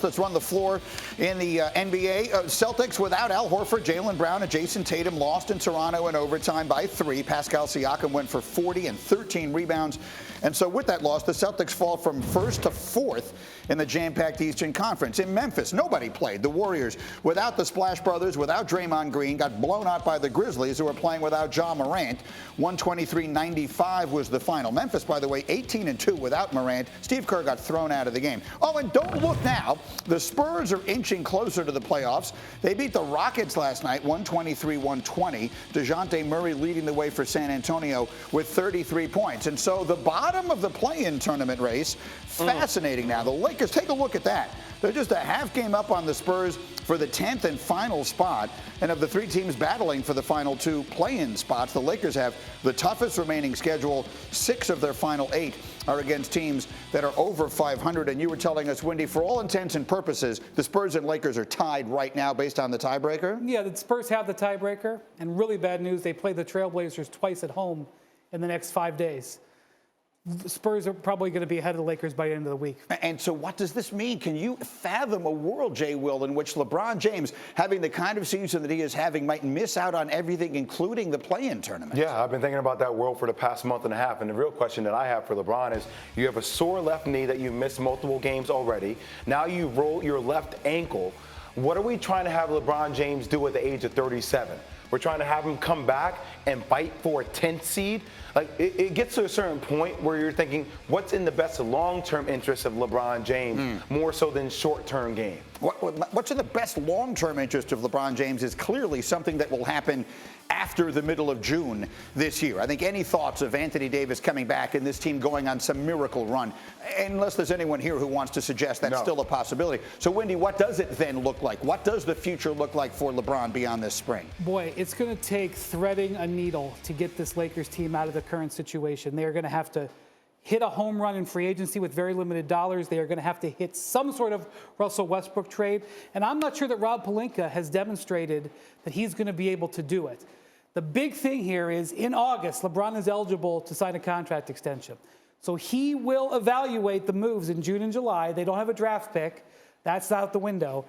let's run the floor in the NBA. Celtics without Al Horford, Jaylen Brown, and Jason Tatum lost in Toronto in overtime by 3. Pascal Siakam went for 40 and 13 rebounds. And so with that loss, the Celtics fall from 1st to 4th in the jam-packed Eastern Conference. In Memphis, nobody played. The Warriors, without the Splash Brothers, without Draymond Green, got blown out by the Grizzlies, who were playing without Ja Morant. 123-95 was the final. Memphis, by the way, 18-2 without Morant. Steve Kerr got thrown out of the game. Oh, and don't look now. The Spurs are inching closer to the playoffs. They beat the Rockets last night, 123-120. DeJounte Murray leading the way for San Antonio with 33 points. And so the bottom of the play-in tournament race, fascinating now. The Lakers, take a look at that. They're just a half game up on the Spurs for the 10th and final spot. And of the 3 teams battling for the final 2 play-in spots, the Lakers have the toughest remaining schedule. 6 of their final 8 are against teams that are over 500. And you were telling us, Wendy, for all intents and purposes, the Spurs and Lakers are tied right now based on the tiebreaker? Yeah, the Spurs have the tiebreaker. And really bad news, they play the Trailblazers twice at home in the next 5 days. The Spurs are probably going to be ahead of the Lakers by the end of the week. And so what does this mean? Can you fathom a world, Jay Will, in which LeBron James, having the kind of season that he is having, might miss out on everything, including the play-in tournament? Yeah, I've been thinking about that world for the past month and a half. And the real question that I have for LeBron is, you have a sore left knee that you missed multiple games already. Now you roll your left ankle. What are we trying to have LeBron James do at the age of 37? We're trying to have him come back and fight for a 10th seed. Like, it gets to a certain point where you're thinking, what's in the best long-term interest of LeBron James, more so than short-term game? What's in the best long-term interest of LeBron James is clearly something that will happen after the middle of June this year. I think any thoughts of Anthony Davis coming back and this team going on some miracle run, unless there's anyone here who wants to suggest that's still a possibility. So, Wendy, what does it then look like? What does the future look like for LeBron beyond this spring? Boy, it's going to take threading a needle to get this Lakers team out of the current situation. They are going to have to hit a home run in free agency with very limited dollars. They are going to have to hit some sort of Russell Westbrook trade. And I'm not sure that Rob Pelinka has demonstrated that he's going to be able to do it. The big thing here is in August, LeBron is eligible to sign a contract extension. So he will evaluate the moves in June and July. They don't have a draft pick. That's out the window.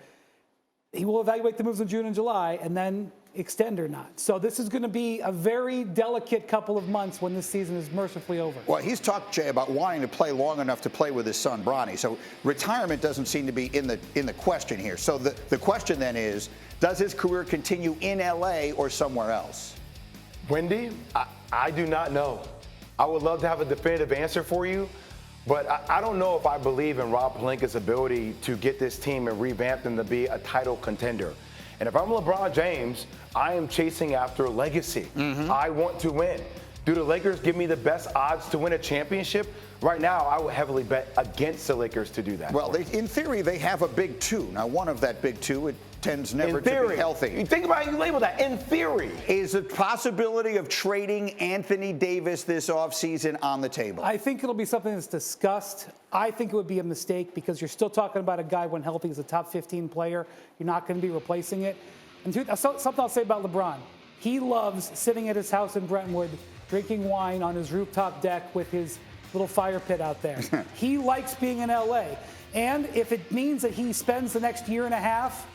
He will evaluate the moves in June and July and then extend or not. So this is going to be a very delicate couple of months when this season is mercifully over. Well, he's talked, Jay, about wanting to play long enough to play with his son, Bronny. So retirement doesn't seem to be in the question here. So the question then is, does his career continue in L.A. or somewhere else? Wendy, I do not know. I would love to have a definitive answer for you, but I don't know if I believe in Rob Pelinka's ability to get this team and revamp them to be a title contender. And if I'm LeBron James, I am chasing after a legacy. I want to win. Do the Lakers give me the best odds to win a championship? Right now, I would heavily bet against the Lakers to do that. Well, in theory, they have a big 2. Now, one of that big 2, it tends never to be healthy. You think about it, you label that, in theory. Is the possibility of trading Anthony Davis this offseason on the table? I think it'll be something that's discussed. I think it would be a mistake because you're still talking about a guy when healthy is a top 15 player. You're not going to be replacing it. And something I'll say about LeBron. He loves sitting at his house in Brentwood, drinking wine on his rooftop deck with his little fire pit out there. He likes being in L.A. And if it means that he spends the next year and a half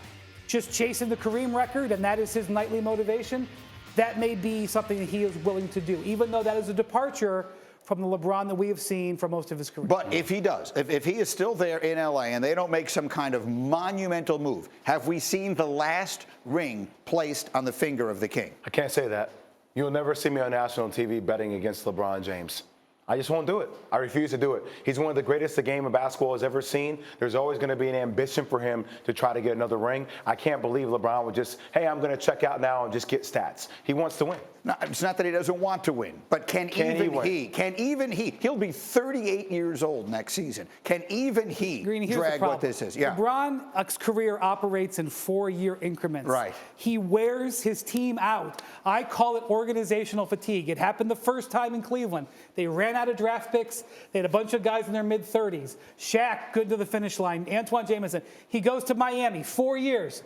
just chasing the Kareem record and that is his nightly motivation, that may be something that he is willing to do, even though that is a departure from the LeBron that we have seen for most of his career. But if he does, if he is still there in L.A. and they don't make some kind of monumental move, have we seen the last ring placed on the finger of the king? I can't say that. You'll never see me on national TV betting against LeBron James. I just won't do it. I refuse to do it. He's one of the greatest the game of basketball has ever seen. There's always going to be an ambition for him to try to get another ring. I can't believe LeBron would just, hey, I'm going to check out now and just get stats. He wants to win. No, it's not that he doesn't want to win, but can even he, he'll be 38 years old next season. Can even he drag what this is? Yeah. LeBron's career operates in 4-year increments. Right. He wears his team out. I call it organizational fatigue. It happened the first time in Cleveland. They ran out of draft picks. They had a bunch of guys in their mid-30s. Shaq, good to the finish line. Antoine Jameson. He goes to Miami, 4 years.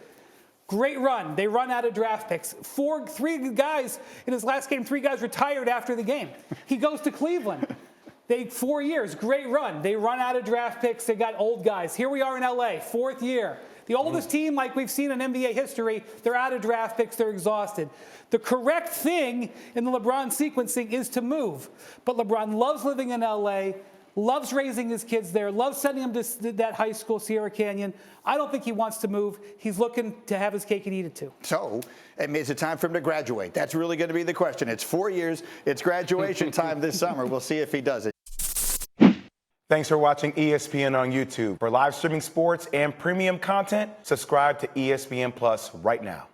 Great run. They run out of draft picks. 3 guys in his last game, 3 guys retired after the game. He goes to Cleveland. They 4 years, great run. They run out of draft picks. They got old guys. Here we are in LA, 4th year. The oldest team, like we've seen in NBA history, they're out of draft picks. They're exhausted. The correct thing in the LeBron sequencing is to move. But LeBron loves living in LA, loves raising his kids there, loves sending them to that high school, Sierra Canyon. I don't think he wants to move. He's looking to have his cake and eat it too. So, is it time for him to graduate? That's really going to be the question. It's 4 years. It's graduation time this summer. We'll see if he does it. Thanks for watching ESPN on YouTube. For live streaming sports and premium content, subscribe to ESPN Plus right now.